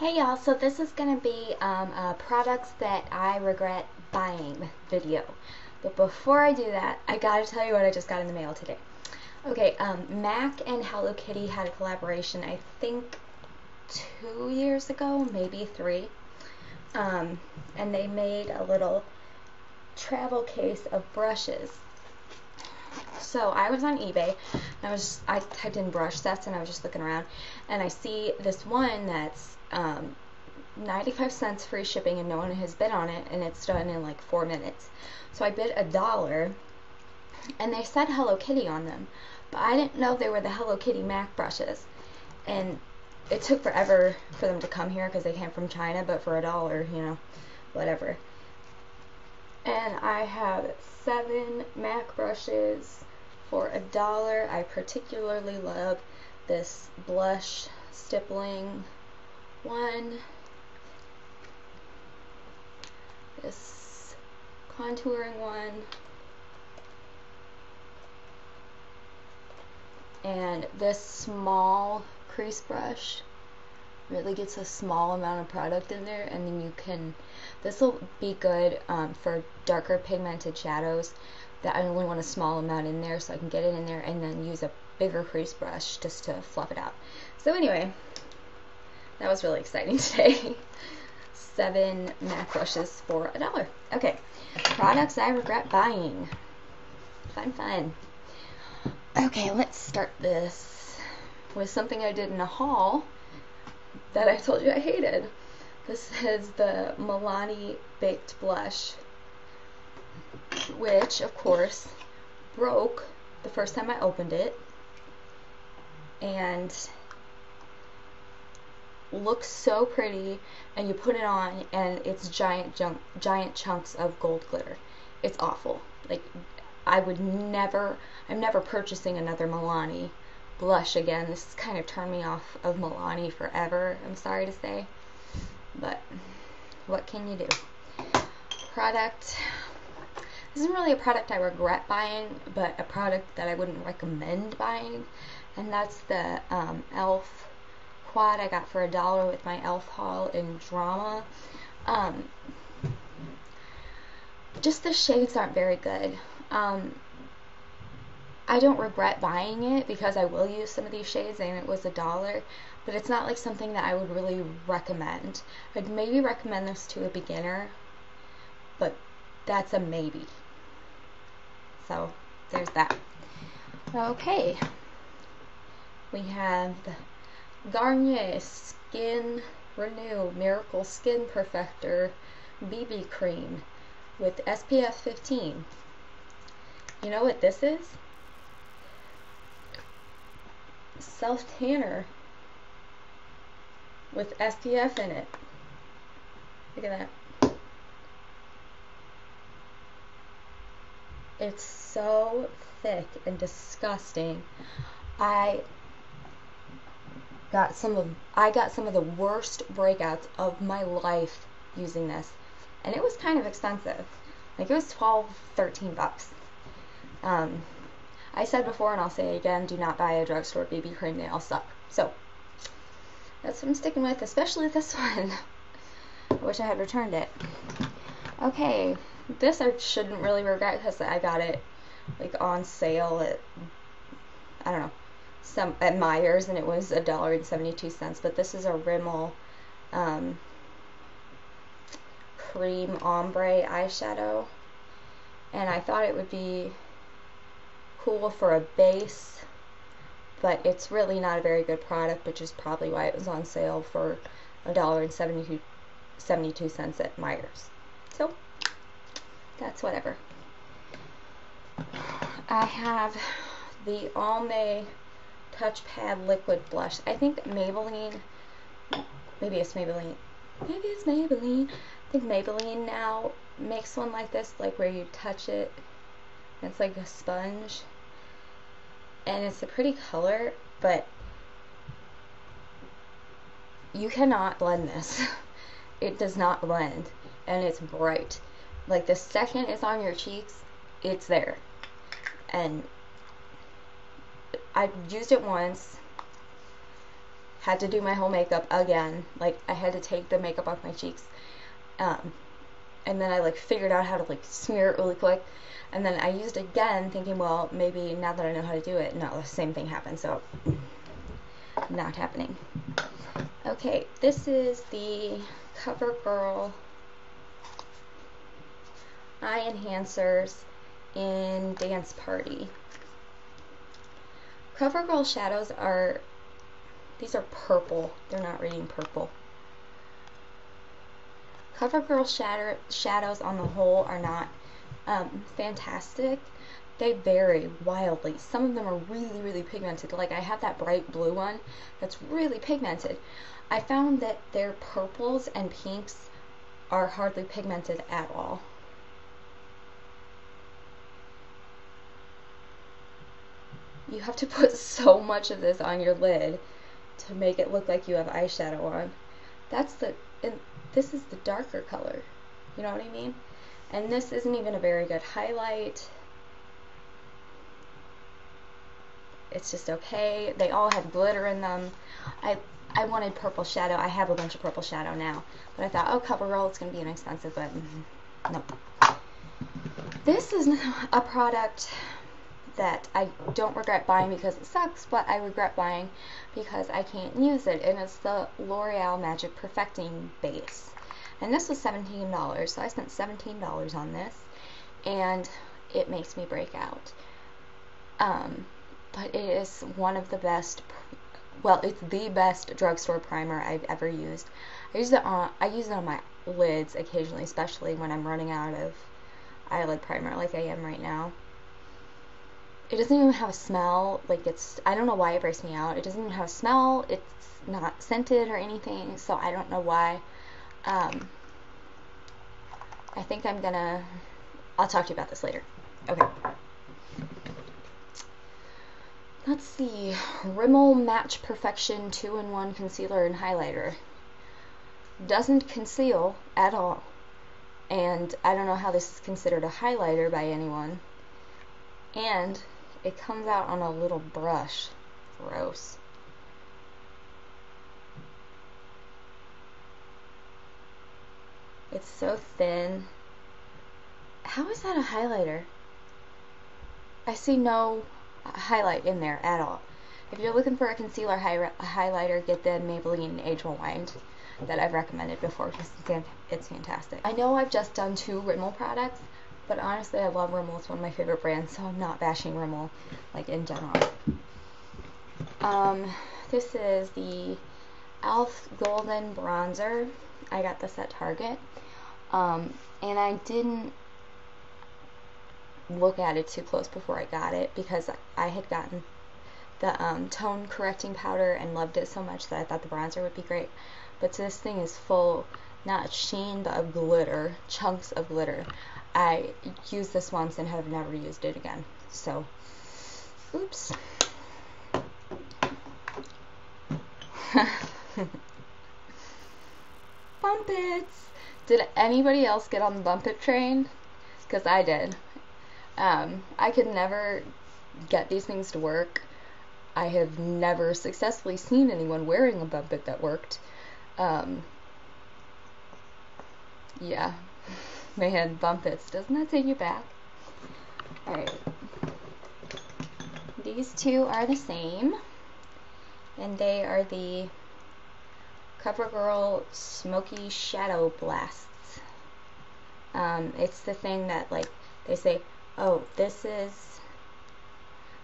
Hey y'all, so this is going to be a products that I regret buying video. But before I do that, I gotta tell you what I just got in the mail today. Okay, MAC and Hello Kitty had a collaboration, I think 2 years ago, maybe 3. And they made a little travel case of brushes. So I was on eBay, and I typed in brush sets, and I was just looking around, and I see this one that's 95 cents free shipping, and no one has bid on it, and it's done in like 4 minutes. So I bid $1, and they said Hello Kitty on them, but I didn't know they were the Hello Kitty MAC brushes, and it took forever for them to come here because they came from China, but for $1, you know, whatever. And I have 7 MAC brushes for $1. I particularly love this blush stippling one, this contouring one, and this small crease brush really gets a small amount of product in there, and then you can, this will be good for darker pigmented shadows that I only want a small amount in there, so I can get it in there and then use a bigger crease brush just to fluff it out. So anyway, that was really exciting today. 7 MAC brushes for $1. Okay, products I regret buying. Fun. Okay, let's start this with something I did in a haul that I told you I hated. This is the Milani Baked Blush, which of course broke the first time I opened it, and looks so pretty, and you put it on and it's giant chunks of gold glitter. It's awful. Like, I'm never purchasing another Milani blush again. This has kind of turned me off of Milani forever, I'm sorry to say, but what can you do? Product, this isn't really a product I regret buying, but a product that I wouldn't recommend buying, and that's the e.l.f. quad I got for $1 with my e.l.f. haul in Drama. Just the shades aren't very good. I don't regret buying it because I will use some of these shades, and it was $1, but it's not like something that I would really recommend. I'd maybe recommend this to a beginner, but that's a maybe. So there's that. Okay, we have the Garnier Skin Renew Miracle Skin Perfector BB Cream with SPF 15. You know what this is? Self tanner with SPF in it. Look at that. It's so thick and disgusting. I got some of the worst breakouts of my life using this, and it was kind of expensive. Like, it was $12-13. I said before, and I'll say it again, do not buy a drugstore BB cream. They all suck. So that's what I'm sticking with, especially this one. I wish I had returned it. Okay, this I shouldn't really regret because I got it like on sale at, I don't know, at Meijer's, and it was $1.72. But this is a Rimmel cream ombre eyeshadow, and I thought it would be cool for a base, but it's really not a very good product, which is probably why it was on sale for $1.72 at Meijer's. So that's whatever. I have the Almay Touchpad Liquid Blush. I think Maybelline, maybe it's Maybelline. I think Maybelline now makes one like this, like where you touch it, and it's like a sponge. And it's a pretty color, but you cannot blend this. It does not blend, and it's bright. Like, the second it's on your cheeks, it's there. And I used it once, had to do my whole makeup again. Like, I had to take the makeup off my cheeks. And then I like figured out how to like smear it really quick. And then I used it again thinking, well, maybe now that I know how to do it. No, the same thing happened. So, not happening. Okay, this is the CoverGirl Eye Enhancers in Dance Party. CoverGirl shadows are, these are purple. They're not reading purple. CoverGirl shadows on the whole are not fantastic. They vary wildly. Some of them are really, really pigmented. Like I have that bright blue one that's really pigmented. I found that their purples and pinks are hardly pigmented at all. You have to put so much of this on your lid to make it look like you have eyeshadow on. This is the darker color. You know what I mean? And this isn't even a very good highlight. It's just okay. They all have glitter in them. I wanted purple shadow. I have a bunch of purple shadow now. But I thought, oh, CoverGirl, it's going to be inexpensive, but nope. This is a product that I don't regret buying because it sucks, but I regret buying because I can't use it, and it's the L'Oreal Magic Perfecting Base. And this was $17, so I spent $17 on this, and it makes me break out. But it is one of the best, well, it's the best drugstore primer I've ever used. I use it on my lids occasionally, especially when I'm running out of eyelid primer like I am right now. It doesn't even have a smell. Like, I don't know why it breaks me out. It doesn't even have a smell. It's not scented or anything, so I don't know why. I think I'll talk to you about this later. Okay. Let's see. Rimmel Match Perfection 2-in-1 Concealer and Highlighter. Doesn't conceal at all. And I don't know how this is considered a highlighter by anyone. And it comes out on a little brush. Gross. It's so thin. How is that a highlighter? I see no highlight in there at all. If you're looking for a concealer highlighter, get the Maybelline Age Rewind that I've recommended before because it's fantastic. I know I've just done 2 Rimmel products, but honestly I love Rimmel. It's one of my favorite brands, so I'm not bashing Rimmel like in general. This is the e.l.f. Golden Bronzer. I got this at Target. And I didn't look at it too close before I got it because I had gotten the tone correcting powder and loved it so much that I thought the bronzer would be great. But this thing is full, not sheen, but of glitter, chunks of glitter. I used this once and have never used it again. So, oops. Bump Its! Did anybody else get on the Bump It train? Because I did. I could never get these things to work. I have never successfully seen anyone wearing a Bump It that worked. Yeah. Man, Bump Its. Doesn't that take you back? Alright. These two are the same. And they are the CoverGirl Smoky Shadow Blasts. It's the thing that, like, they say, oh, this is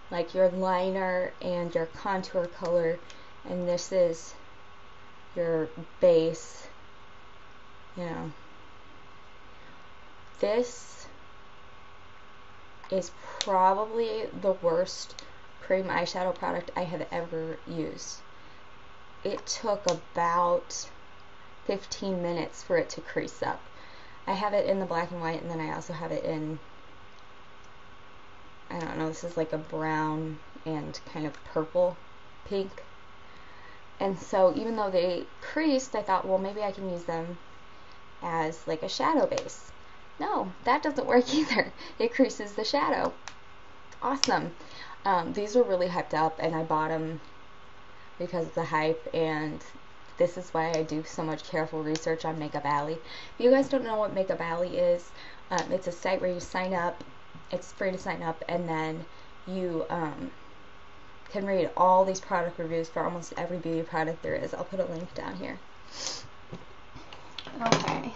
like your liner and your contour color, and this is your base, you know. This is probably the worst cream eyeshadow product I have ever used. It took about 15 minutes for it to crease up. I have it in the black and white, and then I also have it in, I don't know, this is like a brown and kind of purple pink. And so even though they creased, I thought, well, maybe I can use them as like a shadow base. No, that doesn't work either. It creases the shadow. Awesome. These were really hyped up, and I bought them because of the hype, and this is why I do so much careful research on Makeup Alley. If you guys don't know what Makeup Alley is, it's a site where you sign up. It's free to sign up, and then you can read all these product reviews for almost every beauty product there is. I'll put a link down here. Okay.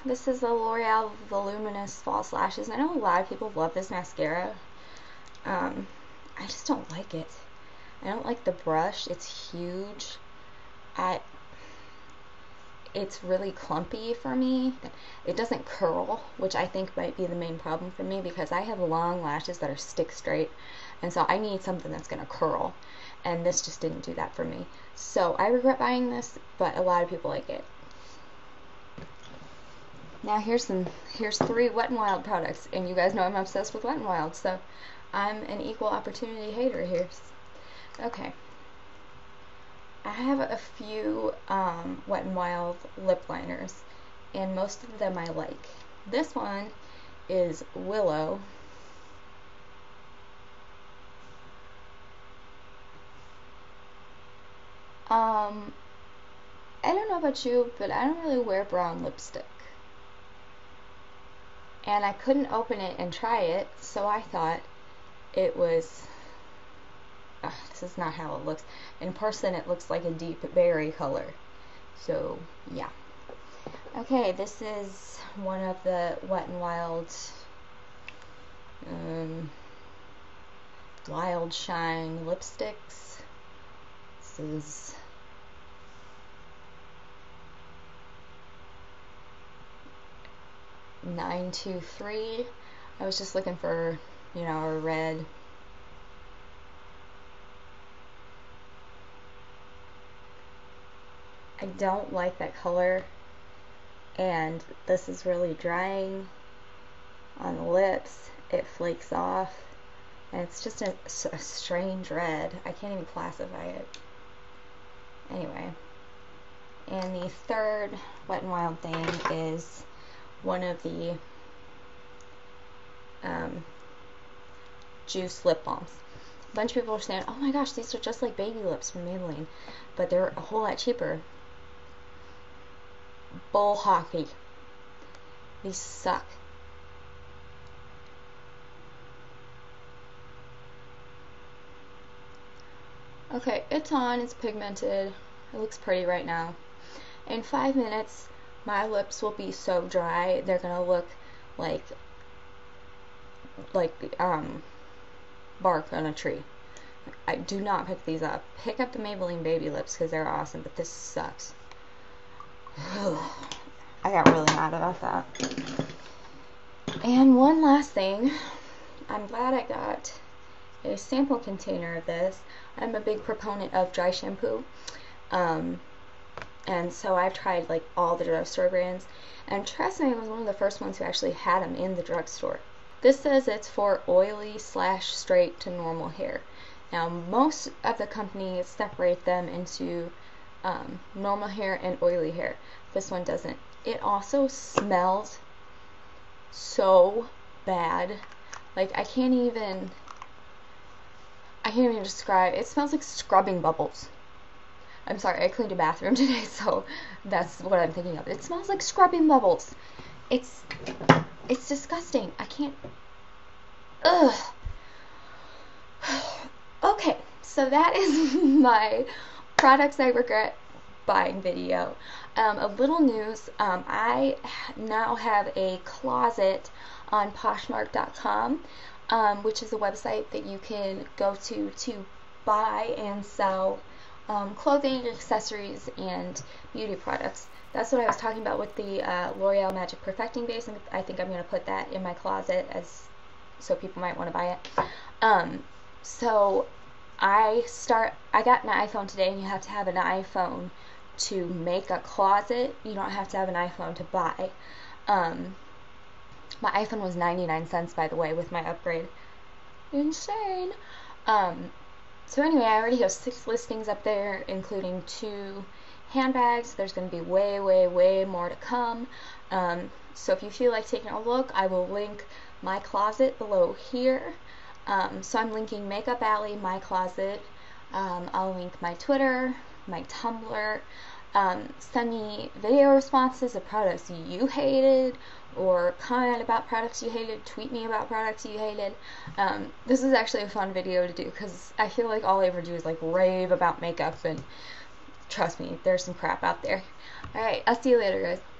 This is the L'Oreal Voluminous False Lashes. I know a lot of people love this mascara. I just don't like it. I don't like the brush. It's huge. It's really clumpy for me. It doesn't curl, which I think might be the main problem for me, because I have long lashes that are stick straight, and so I need something that's going to curl, and this just didn't do that for me. So I regret buying this, but a lot of people like it. Now here's 3 Wet n Wild products, and you guys know I'm obsessed with Wet n Wild, so I'm an equal opportunity hater here. Okay. I have a few Wet n Wild lip liners, and most of them I like. This one is Willow. I don't know about you, but I don't really wear brown lipstick. And I couldn't open it and try it, so I thought it was... this is not how it looks. In person, it looks like a deep berry color. So, yeah. Okay, this is one of the Wet n Wild Wild Shine lipsticks. This is $923. I was just looking for, you know, a red. I don't like that color, and this is really drying on the lips. It flakes off, and it's just a strange red. I can't even classify it. Anyway, and the third Wet n Wild thing is one of the Juice lip balms. A bunch of people are saying, oh my gosh, these are just like baby lips from Maybelline, but they're a whole lot cheaper. Bull hockey. These suck. Okay, it's on, it's pigmented, it looks pretty right now. In 5 minutes, my lips will be so dry, they're gonna look like bark on a tree. I do not pick these up. Pick up the Maybelline Baby Lips because they're awesome, but this sucks. I got really mad about that. And one last thing, I'm glad I got a sample container of this. I'm a big proponent of dry shampoo, and so I've tried like all the drugstore brands, and TRESemmé was one of the first ones who actually had them in the drugstore. This says it's for oily / straight to normal hair. Now most of the companies separate them into normal hair and oily hair. This one doesn't. It also smells so bad. Like I can't even describe. It smells like scrubbing bubbles. I'm sorry, I cleaned a bathroom today, so that's what I'm thinking of. It smells like scrubbing bubbles. It's disgusting. I can't. Ugh. Okay, so that is my products I regret buying video. A little news, I now have a closet on Poshmark.com, which is a website that you can go to buy and sell clothing, accessories, and beauty products. That's what I was talking about with the L'Oreal Magic Perfecting Base, and I think I'm going to put that in my closet so people might want to buy it. So I got an iPhone today, and you have to have an iPhone to make a closet. You don't have to have an iPhone to buy. My iPhone was 99 cents, by the way, with my upgrade. Insane. So anyway, I already have 6 listings up there, including 2 handbags. There's going to be way, way, way more to come. So if you feel like taking a look, I will link my closet below here. So I'm linking Makeup Alley, my closet. I'll link my Twitter, my Tumblr. Send me video responses of products you hated, or comment about products you hated, tweet me about products you hated. This is actually a fun video to do because I feel like all I ever do is like rave about makeup, and trust me, there's some crap out there. Alright, I'll see you later, guys.